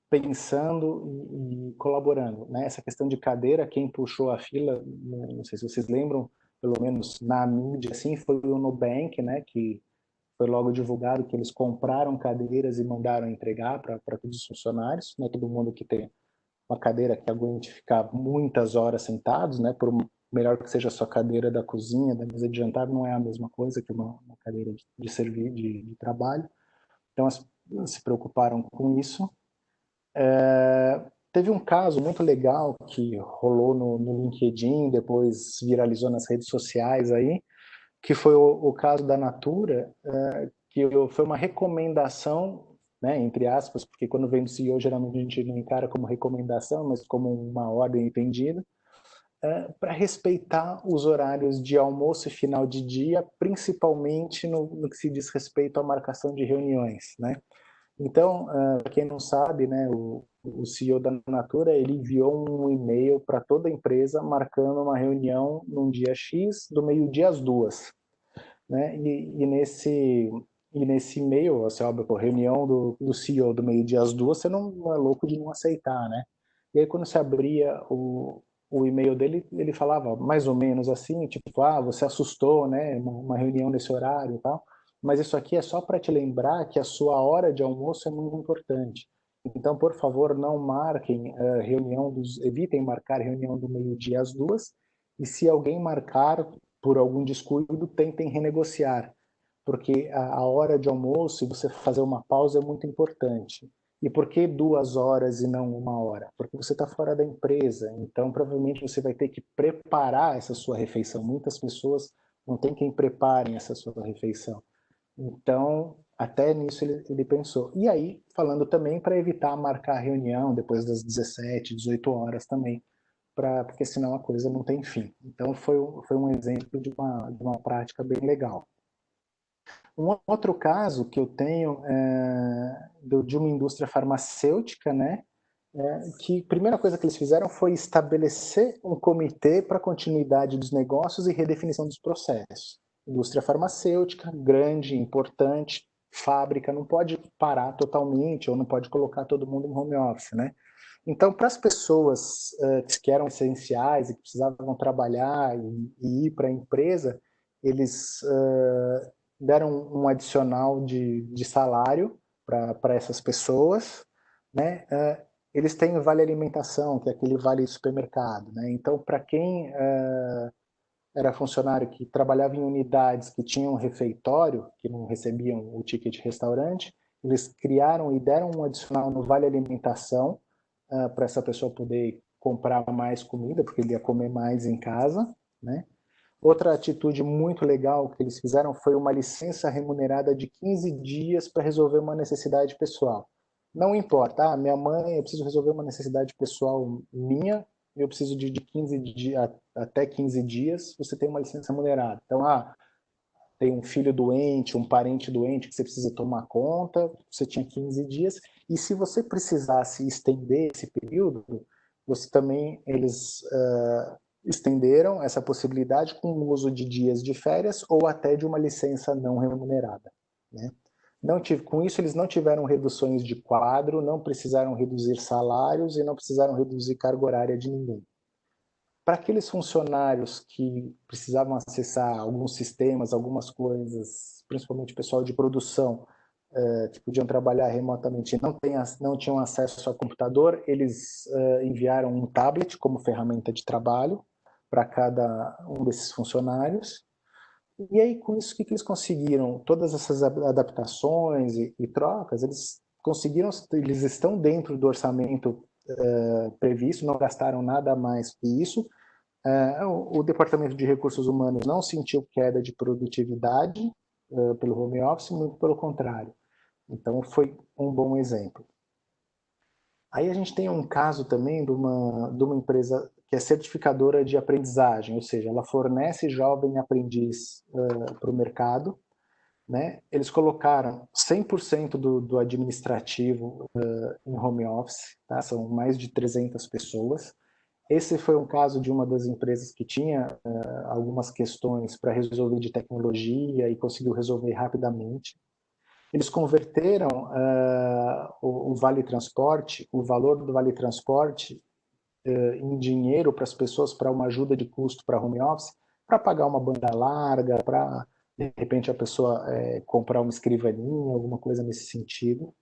pensando e colaborando, né? Essa questão de cadeira, quem puxou a fila, não sei se vocês lembram, pelo menos na mídia, assim, foi o Nubank, né? Que foi logo divulgado que eles compraram cadeiras e mandaram entregar para todos os funcionários, né? Todo mundo que tem uma cadeira que aguente ficar muitas horas sentados, né? Por melhor que seja a sua cadeira da cozinha, da mesa de jantar, não é a mesma coisa que uma cadeira de servir, de trabalho. Então, se preocuparam com isso. Teve um caso muito legal que rolou no LinkedIn, depois viralizou nas redes sociais aí, que foi o caso da Natura, que foi uma recomendação, né, entre aspas, porque quando vem do CEO geralmente a gente não encara como recomendação, mas como uma ordem entendida, para respeitar os horários de almoço e final de dia, principalmente no que se diz respeito à marcação de reuniões, né? Então, para quem não sabe, né, o CEO da Natura, ele enviou um e-mail para toda a empresa marcando uma reunião num dia X, do meio-dia às 2h, né? E nesse e-mail, assim, óbvio, reunião do CEO do meio-dia às 2h, você não é louco de não aceitar, né? E aí quando você abria o e-mail dele, ele falava mais ou menos assim, tipo, você assustou, né? Uma reunião nesse horário e tal. Mas isso aqui é só para te lembrar que a sua hora de almoço é muito importante. Então, por favor, não marquem evitem marcar reunião do meio-dia às 2h, e se alguém marcar por algum descuido, tentem renegociar, porque a hora de almoço e você fazer uma pausa é muito importante. E por que 2 horas e não 1 hora? Porque você está fora da empresa, então provavelmente você vai ter que preparar essa sua refeição. Muitas pessoas não tem quem prepare essa sua refeição. Então, até nisso ele pensou. E aí, falando também para evitar marcar a reunião depois das 17, 18 horas também, porque senão a coisa não tem fim. Então, foi um exemplo de uma prática bem legal. Um outro caso que eu tenho de uma indústria farmacêutica, né? Que a primeira coisa que eles fizeram foi estabelecer um comitê para continuidade dos negócios e redefinição dos processos. Indústria farmacêutica, grande, importante, fábrica, não pode parar totalmente ou não pode colocar todo mundo em home office, né? Então, para as pessoas que eram essenciais e que precisavam trabalhar e ir para a empresa, eles deram um adicional de salário para essas pessoas, né? Eles têm vale alimentação, que é aquele vale supermercado, né? Então, para quem era funcionário que trabalhava em unidades que tinham refeitório, que não recebiam o ticket de restaurante, eles criaram e deram um adicional no vale alimentação para essa pessoa poder comprar mais comida, porque ele ia comer mais em casa, né? Outra atitude muito legal que eles fizeram foi uma licença remunerada de 15 dias para resolver uma necessidade pessoal. Não importa, minha mãe, eu preciso resolver uma necessidade pessoal minha, eu preciso de 15 dias, até 15 dias, você tem uma licença remunerada. Então, tem um filho doente, um parente doente que você precisa tomar conta, você tinha 15 dias, e se você precisasse estender esse período, você também, eles estenderam essa possibilidade com o uso de dias de férias ou até de uma licença não remunerada, né? Com isso, eles não tiveram reduções de quadro, não precisaram reduzir salários e não precisaram reduzir carga horária de ninguém. Para aqueles funcionários que precisavam acessar alguns sistemas, algumas coisas, principalmente o pessoal de produção, que podiam trabalhar remotamente, não tinham acesso a computador, eles enviaram um tablet como ferramenta de trabalho para cada um desses funcionários. E aí, com isso, o que eles conseguiram? Todas essas adaptações e trocas, eles estão dentro do orçamento previsto, não gastaram nada mais que isso. O Departamento de Recursos Humanos não sentiu queda de produtividade pelo home office, muito pelo contrário. Então, foi um bom exemplo. Aí a gente tem um caso também de uma empresa que é certificadora de aprendizagem, ou seja, ela fornece jovem aprendiz para o mercado, né? Eles colocaram 100% do administrativo em home office, tá? São mais de 300 pessoas. Esse foi um caso de uma das empresas que tinha algumas questões para resolver de tecnologia e conseguiu resolver rapidamente. Eles converteram o Vale Transporte, o valor do Vale Transporte em dinheiro para as pessoas, para uma ajuda de custo para home office, para pagar uma banda larga, para, de repente, a pessoa comprar uma escrivaninha, alguma coisa nesse sentido.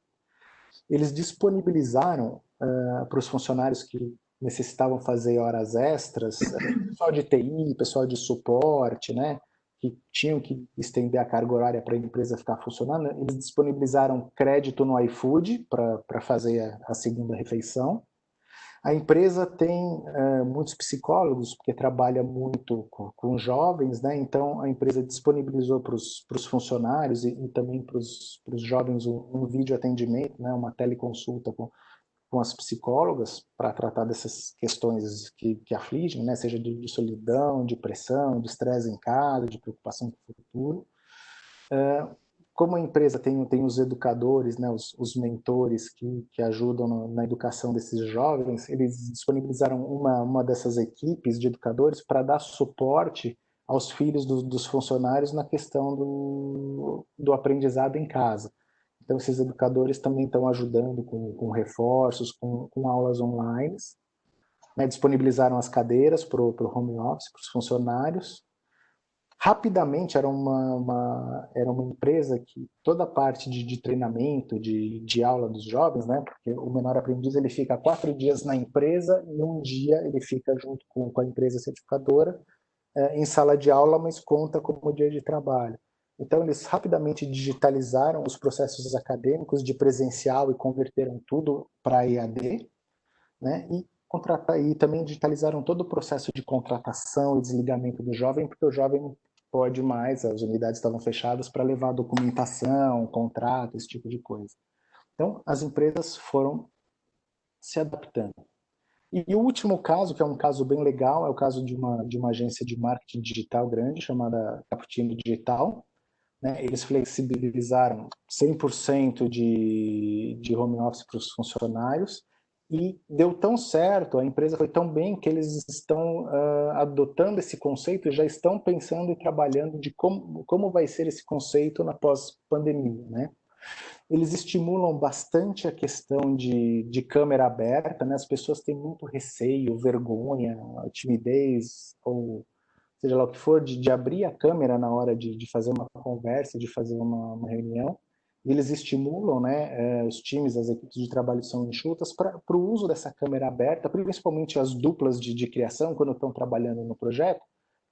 Eles disponibilizaram para os funcionários que necessitavam fazer horas extras, pessoal de TI, pessoal de suporte, né, que tinham que estender a carga horária para a empresa ficar funcionando, eles disponibilizaram crédito no iFood para fazer a segunda refeição. A empresa tem muitos psicólogos, porque trabalha muito com jovens, né? Então a empresa disponibilizou para os funcionários e também para os jovens um vídeo atendimento, né? Uma teleconsulta com as psicólogas para tratar dessas questões que afligem, né? Seja de solidão, de pressão, de estresse em casa, de preocupação com o futuro. Como a empresa tem os educadores, né, os mentores que ajudam na educação desses jovens, eles disponibilizaram uma dessas equipes de educadores para dar suporte aos filhos dos funcionários na questão do aprendizado em casa. Então, esses educadores também estão ajudando com reforços, com aulas online, né, disponibilizaram as cadeiras para o home office, para os funcionários. Rapidamente era uma empresa que toda a parte de treinamento, de aula dos jovens, né? Porque o menor aprendiz ele fica 4 dias na empresa e um dia ele fica junto com a empresa certificadora em sala de aula, mas conta como dia de trabalho. Então eles rapidamente digitalizaram os processos acadêmicos de presencial e converteram tudo para EAD, né? E também digitalizaram todo o processo de contratação e desligamento do jovem, porque o jovem não pode mais, as unidades estavam fechadas para levar documentação, contrato, esse tipo de coisa. Então, as empresas foram se adaptando. E o último caso, que é um caso bem legal, é o caso de uma agência de marketing digital grande, chamada Cappuccino Digital, né? Eles flexibilizaram 100% de home office para os funcionários e deu tão certo, a empresa foi tão bem que eles estão adotando esse conceito e já estão pensando e trabalhando de como vai ser esse conceito na pós-pandemia, né? Eles estimulam bastante a questão de câmera aberta, né? As pessoas têm muito receio, vergonha, timidez, ou seja lá o que for, de abrir a câmera na hora de fazer uma conversa, de fazer uma reunião. E eles estimulam, né, os times, as equipes de trabalho são enxutas para o uso dessa câmera aberta, principalmente as duplas de criação, quando estão trabalhando no projeto,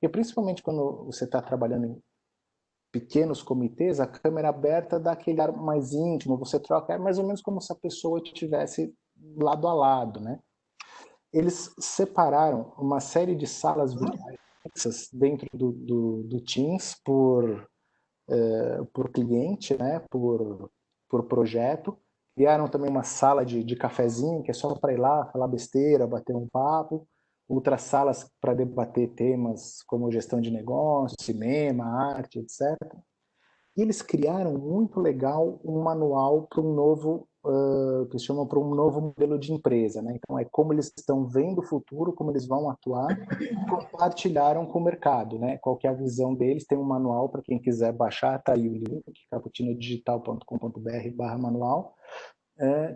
e principalmente quando você está trabalhando em pequenos comitês, a câmera aberta dá aquele ar mais íntimo, você troca, é mais ou menos como se a pessoa estivesse lado a lado, né? Eles separaram uma série de salas virtuais dentro do Teams por cliente, né, por projeto. Criaram também uma sala de cafezinho, que é só para ir lá, falar besteira, bater um papo. Outras salas para debater temas como gestão de negócio, cinema, arte, etc. E eles criaram, muito legal, um manual para um novo, que eles chamam para um novo modelo de empresa, né? Então, é como eles estão vendo o futuro, como eles vão atuar, compartilharam com o mercado, né? Qual que é a visão deles, tem um manual para quem quiser baixar, tá aí o link, cappuccinodigital.com.br/manual,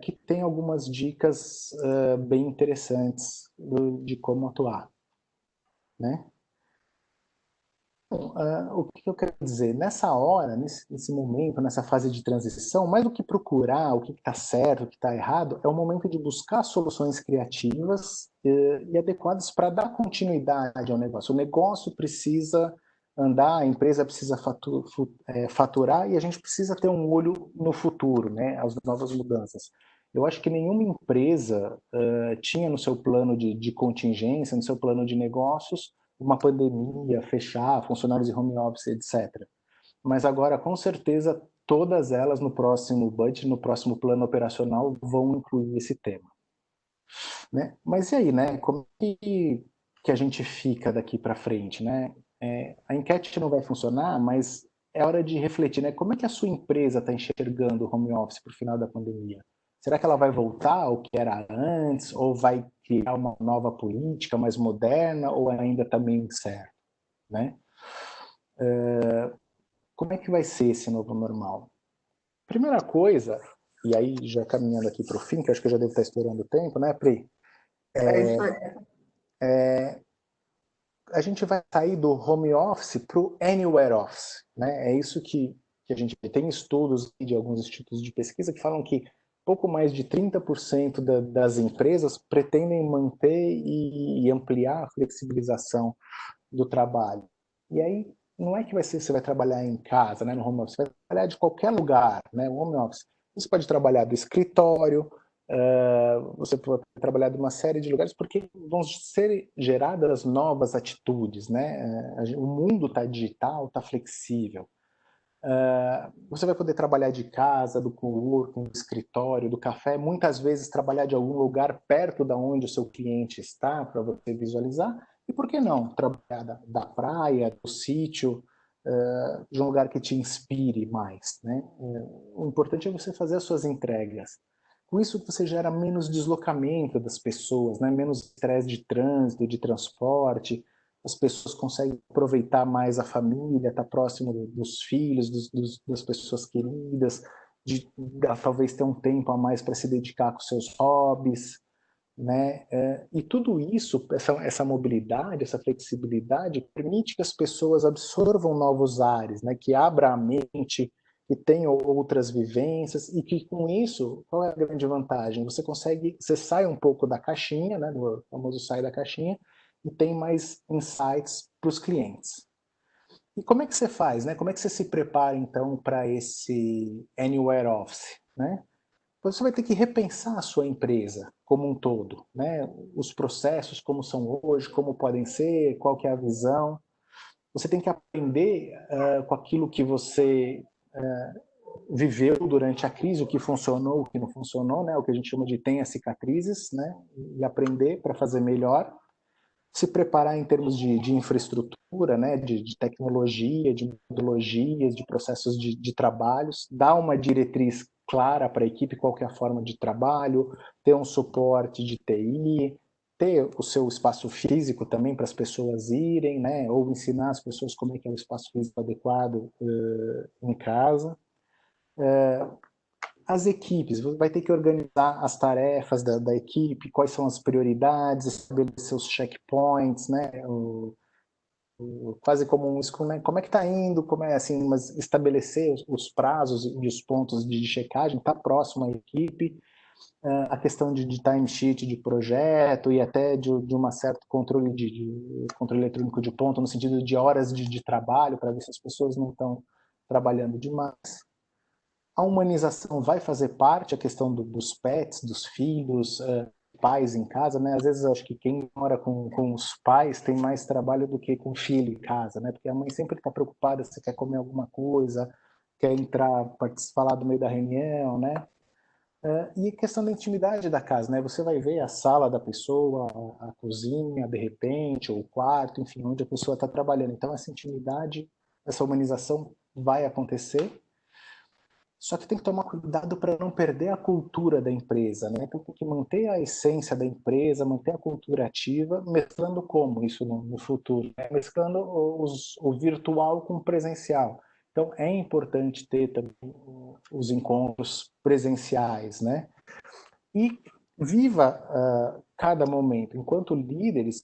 que tem algumas dicas bem interessantes de como atuar, né? O que eu quero dizer? Nessa hora, nesse momento, nessa fase de transição, mais do que procurar o que está certo, o que está errado, é o momento de buscar soluções criativas e adequadas para dar continuidade ao negócio. O negócio precisa andar, a empresa precisa faturar e a gente precisa ter um olho no futuro, né, às novas mudanças. Eu acho que nenhuma empresa tinha no seu plano de contingência, no seu plano de negócios, uma pandemia, fechar, funcionários em home office, etc. Mas agora, com certeza, todas elas no próximo budget, no próximo plano operacional, vão incluir esse tema. né? Mas e aí, né? Como que a gente fica daqui para frente, né? A enquete não vai funcionar, mas é hora de refletir, né? Como é que a sua empresa está enxergando o home office para o final da pandemia? Será que ela vai voltar ao que era antes, ou vai criar uma nova política mais moderna, ou ainda está meio incerto, né? Como é que vai ser esse novo normal? Primeira coisa, e aí já caminhando aqui para o fim, que eu acho que eu já devo estar estourando o tempo, né, Pri? É isso aí. A gente vai sair do home office para o anywhere office, né? É isso que a gente tem estudos de alguns institutos de pesquisa que falam que pouco mais de 30% das empresas pretendem manter e ampliar a flexibilização do trabalho. E aí não é que você vai trabalhar em casa, né, no home office, você vai trabalhar de qualquer lugar, né, o home office. Você pode trabalhar do escritório, você pode trabalhar de uma série de lugares, porque vão ser geradas novas atitudes, né? O mundo está digital, está flexível. Você vai poder trabalhar de casa, do coworking, do escritório, do café, muitas vezes trabalhar de algum lugar perto da onde o seu cliente está, para você visualizar, e por que não trabalhar da praia, do sítio, de um lugar que te inspire mais, né? O importante é você fazer as suas entregas. Com isso você gera menos deslocamento das pessoas, né? Menos estresse de trânsito, de transporte, as pessoas conseguem aproveitar mais a família, estar próximo dos filhos, das pessoas queridas, talvez ter um tempo a mais para se dedicar com seus hobbies, né? E tudo isso, essa mobilidade, essa flexibilidade, permite que as pessoas absorvam novos ares, né? Que abra a mente, que tenham outras vivências e que com isso, qual é a grande vantagem? Você sai um pouco da caixinha, né? Do famoso sai da caixinha, e tem mais insights para os clientes. E como é que você faz, né? Como é que você se prepara então para esse Anywhere Office, né? Você vai ter que repensar a sua empresa como um todo, né? Os processos como são hoje, como podem ser, qual que é a visão. Você tem que aprender com aquilo que você viveu durante a crise, o que funcionou, o que não funcionou, né? O que a gente chama de tenha cicatrizes, né? E aprender para fazer melhor. Se preparar em termos de infraestrutura, né, de tecnologia, de metodologias, de processos de trabalhos, dar uma diretriz clara para a equipe qual que é a forma de trabalho, ter um suporte de TI, ter o seu espaço físico também para as pessoas irem, né, ou ensinar as pessoas como é que é o espaço físico adequado em casa. As equipes, você vai ter que organizar as tarefas da equipe, quais são as prioridades, estabelecer os checkpoints, né? Quase como um Scrum, né? Como é que está indo, como é assim, mas estabelecer os prazos e os pontos de checagem, está próximo à equipe, a questão de timesheet de projeto e até de uma certa controle controle eletrônico de ponto, no sentido de horas de trabalho, para ver se as pessoas não estão trabalhando demais. A humanização vai fazer parte, a questão dos pets, dos filhos, pais em casa, né? Às vezes eu acho que quem mora com os pais tem mais trabalho do que com o filho em casa, né? Porque a mãe sempre está preocupada se quer comer alguma coisa, quer entrar, falar do meio da reunião, né? E a questão da intimidade da casa, né? Você vai ver a sala da pessoa, a cozinha, de repente, ou o quarto, enfim, onde a pessoa está trabalhando. Então essa intimidade, essa humanização vai acontecer. Só que tem que tomar cuidado para não perder a cultura da empresa, né? Então tem que manter a essência da empresa, manter a cultura ativa, mesclando como isso no futuro, né? Mesclando o virtual com o presencial. Então é importante ter também os encontros presenciais, né? E viva cada momento. Enquanto líderes,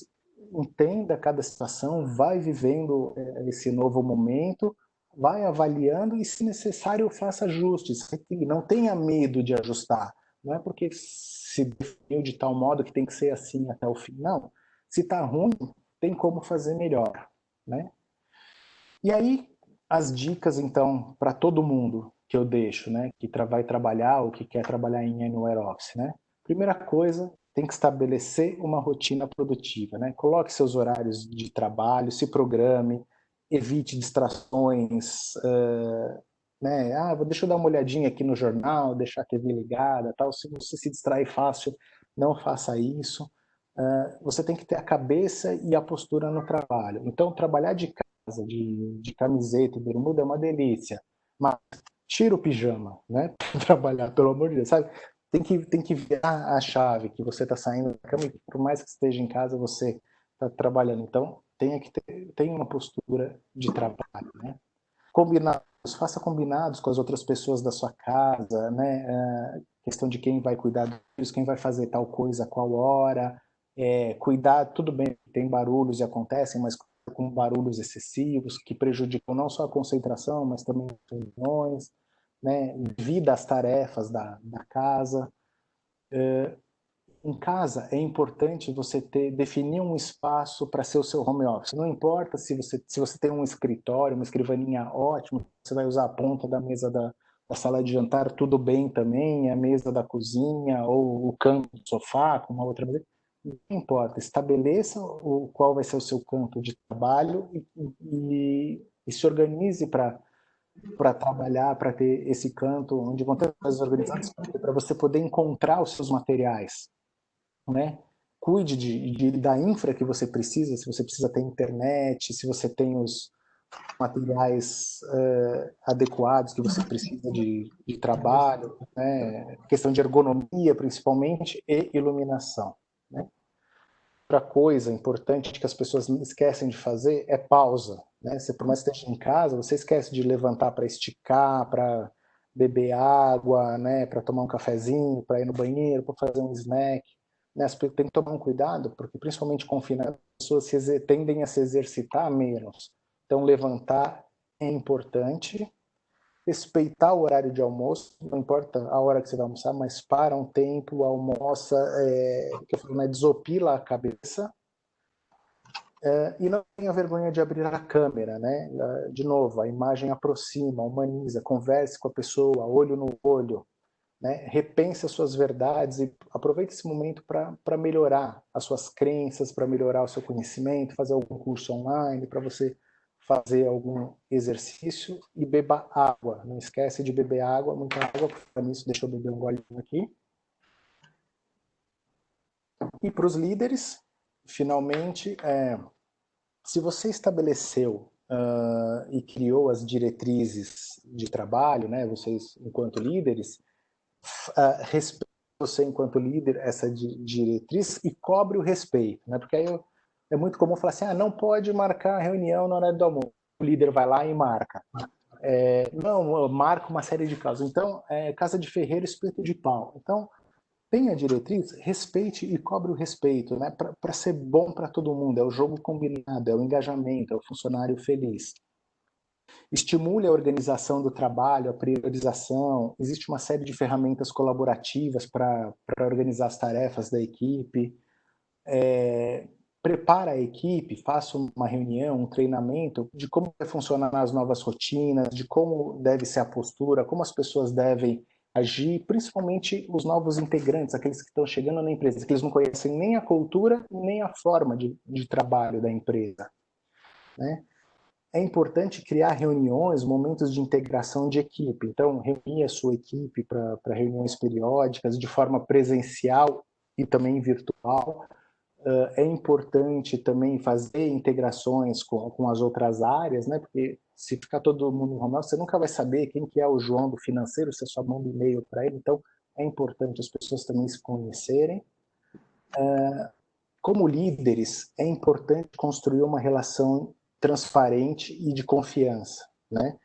entenda cada situação, vai vivendo esse novo momento, vai avaliando e, se necessário, faça ajustes. Não tenha medo de ajustar. Não é porque se definiu de tal modo que tem que ser assim até o fim. Não. Se está ruim, tem como fazer melhor, né? E aí, as dicas, então, para todo mundo que eu deixo, né, que vai trabalhar ou que quer trabalhar em Anywhere Office, né? Primeira coisa, tem que estabelecer uma rotina produtiva, né? Coloque seus horários de trabalho, se programe, evite distrações, né? Deixa eu dar uma olhadinha aqui no jornal, deixar a TV ligada, tal. Se você se distrai fácil, não faça isso. Você tem que ter a cabeça e a postura no trabalho. Então, trabalhar de casa, de camiseta e bermuda é uma delícia, mas tira o pijama, né? Para trabalhar, pelo amor de Deus, sabe? Tem que virar a chave que você está saindo da cama e por mais que esteja em casa, você está trabalhando. Então, tem uma postura de trabalho, né? Combinados, faça combinados com as outras pessoas da sua casa, né? Questão de quem vai cuidar disso, quem vai fazer tal coisa a qual hora, cuidar, tudo bem, tem barulhos e acontecem, mas com barulhos excessivos que prejudicam não só a concentração, mas também as reuniões, né? Divida as tarefas da casa. Em casa é importante você definir um espaço para ser o seu home office. Não importa se você tem um escritório, uma escrivaninha ótima, você vai usar a ponta da mesa da sala de jantar, tudo bem também, a mesa da cozinha ou o canto do sofá com uma outra mesa. Não importa, estabeleça qual vai ser o seu canto de trabalho e se organize para trabalhar, para ter esse canto onde vão ter as organizadas, para você poder encontrar os seus materiais, né? Cuide da infra que você precisa, se você precisa ter internet, se você tem os materiais adequados que você precisa de trabalho, né? Questão de ergonomia, principalmente, e iluminação, né? Outra coisa importante que as pessoas esquecem de fazer é pausa, né? Você, por mais que esteja em casa, você esquece de levantar para esticar, para beber água, né? Para tomar um cafezinho, para ir no banheiro, para fazer um snack. Né? Tem que tomar um cuidado, porque principalmente confinadas, as pessoas tendem a se exercitar menos. Então, levantar é importante. Respeitar o horário de almoço, não importa a hora que você vai almoçar, mas para um tempo, almoça, que eu falo, né, desopila a cabeça, e não tenha vergonha de abrir a câmera, né? De novo, a imagem aproxima, humaniza, converse com a pessoa, olho no olho, né? Repense as suas verdades e aproveite esse momento para melhorar as suas crenças, para melhorar o seu conhecimento, fazer algum curso online, para você fazer algum exercício e beba água. Não esquece de beber água, muita água, por nisso, deixa eu beber um golinho aqui. E para os líderes, finalmente, se você estabeleceu e criou as diretrizes de trabalho, né, vocês enquanto líderes, respeite você enquanto líder essa diretriz e cobre o respeito, né? Porque aí é muito comum falar assim, não pode marcar a reunião na hora do almoço. O líder vai lá e marca. Não, marca uma série de casos. Então, casa de ferreiro, espeto de pau. Então, tem a diretriz, respeite e cobre o respeito, né? Para ser bom para todo mundo. É o jogo combinado, é o engajamento, é o funcionário feliz. Estimule a organização do trabalho, a priorização. Existe uma série de ferramentas colaborativas para organizar as tarefas da equipe. Prepara a equipe, faça uma reunião, um treinamento de como vai funcionar as novas rotinas, de como deve ser a postura, como as pessoas devem agir, principalmente os novos integrantes, aqueles que estão chegando na empresa, que eles não conhecem nem a cultura, nem a forma de trabalho da empresa, né? É importante criar reuniões, momentos de integração de equipe. Então, reunir a sua equipe para reuniões periódicas de forma presencial e também virtual. É importante também fazer integrações com as outras áreas, né? Porque se ficar todo mundo no home office, você nunca vai saber quem que é o João do financeiro, você só manda e-mail para ele. Então, é importante as pessoas também se conhecerem. Como líderes, é importante construir uma relação transparente e de confiança, né?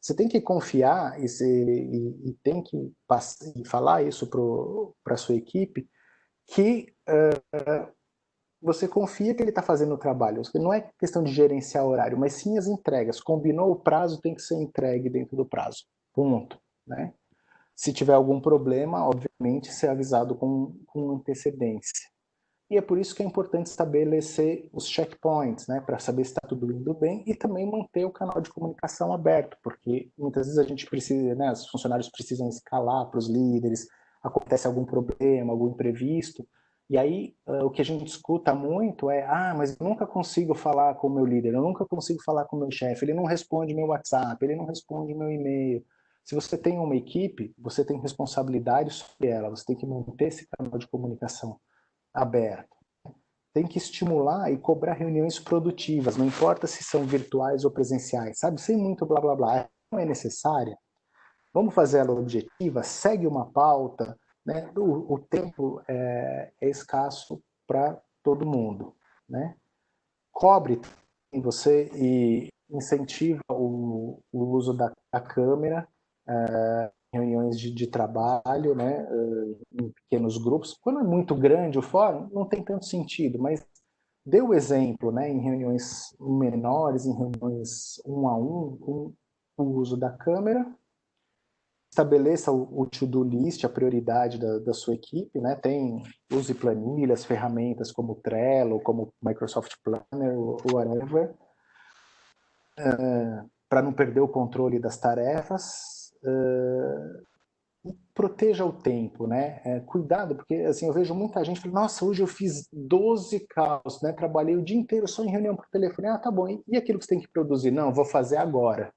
Você tem que confiar e tem que falar isso para a sua equipe, que você confia que ele está fazendo o trabalho. Não é questão de gerenciar o horário, mas sim as entregas. Combinou o prazo, tem que ser entregue dentro do prazo. Ponto, né? Se tiver algum problema, obviamente, ser avisado com antecedência. E é por isso que é importante estabelecer os checkpoints, né, para saber se está tudo indo bem e também manter o canal de comunicação aberto, porque muitas vezes a gente precisa, né, os funcionários precisam escalar para os líderes, acontece algum problema, algum imprevisto, e aí o que a gente escuta muito é, mas eu nunca consigo falar com o meu líder, eu nunca consigo falar com o meu chefe, ele não responde meu WhatsApp, ele não responde meu e-mail. Se você tem uma equipe, você tem responsabilidade sobre ela, você tem que manter esse canal de comunicação aberto. Tem que estimular e cobrar reuniões produtivas, não importa se são virtuais ou presenciais, sabe? Sem muito blá blá blá. Não é necessária. Vamos fazer ela objetiva, segue uma pauta, né? O tempo é escasso para todo mundo, né? Cobre em você e incentiva o uso da câmera em reuniões de trabalho, né? Em pequenos grupos. Quando é muito grande o fórum, não tem tanto sentido, mas dê o exemplo, né? Em reuniões menores, em reuniões um a um, com o uso da câmera. Estabeleça o to-do list, a prioridade da sua equipe, né? Use planilhas, ferramentas como Trello, como Microsoft Planner, whatever, para não perder o controle das tarefas. Proteja o tempo, né? Cuidado, porque assim, eu vejo muita gente falando, nossa, hoje eu fiz 12 calls, né? Trabalhei o dia inteiro só em reunião por telefone. Ah, tá bom, e aquilo que você tem que produzir? Não, vou fazer agora.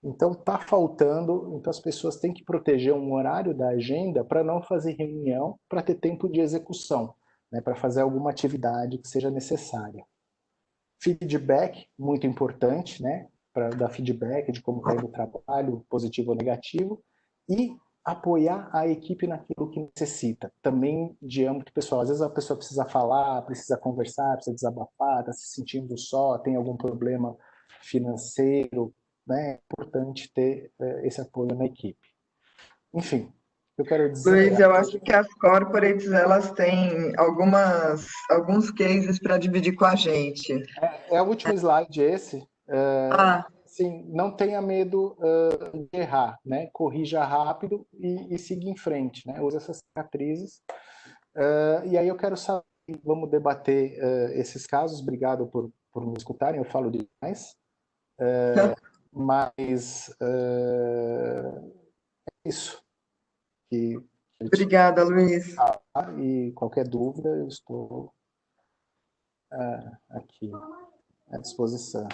Então está faltando, então as pessoas têm que proteger um horário da agenda para não fazer reunião, para ter tempo de execução, né, para fazer alguma atividade que seja necessária. Feedback, muito importante, né, para dar feedback de como está indo o trabalho, positivo ou negativo, e apoiar a equipe naquilo que necessita, também de âmbito pessoal. Às vezes a pessoa precisa falar, precisa conversar, precisa desabafar, está se sentindo só, tem algum problema financeiro, né? É importante ter esse apoio na equipe. Enfim, eu quero Luiz, dizer... eu acho que as corporates elas têm alguns cases para dividir com a gente. É o último slide esse. Ah, Sim, não tenha medo de errar, né? Corrija rápido e siga em frente, né? Use essas cicatrizes. E aí eu quero saber, vamos debater esses casos. Obrigado por me escutarem, eu falo demais. Mas é isso que eu tinha obrigada, Luiz. que falar, e qualquer dúvida eu estou aqui à disposição.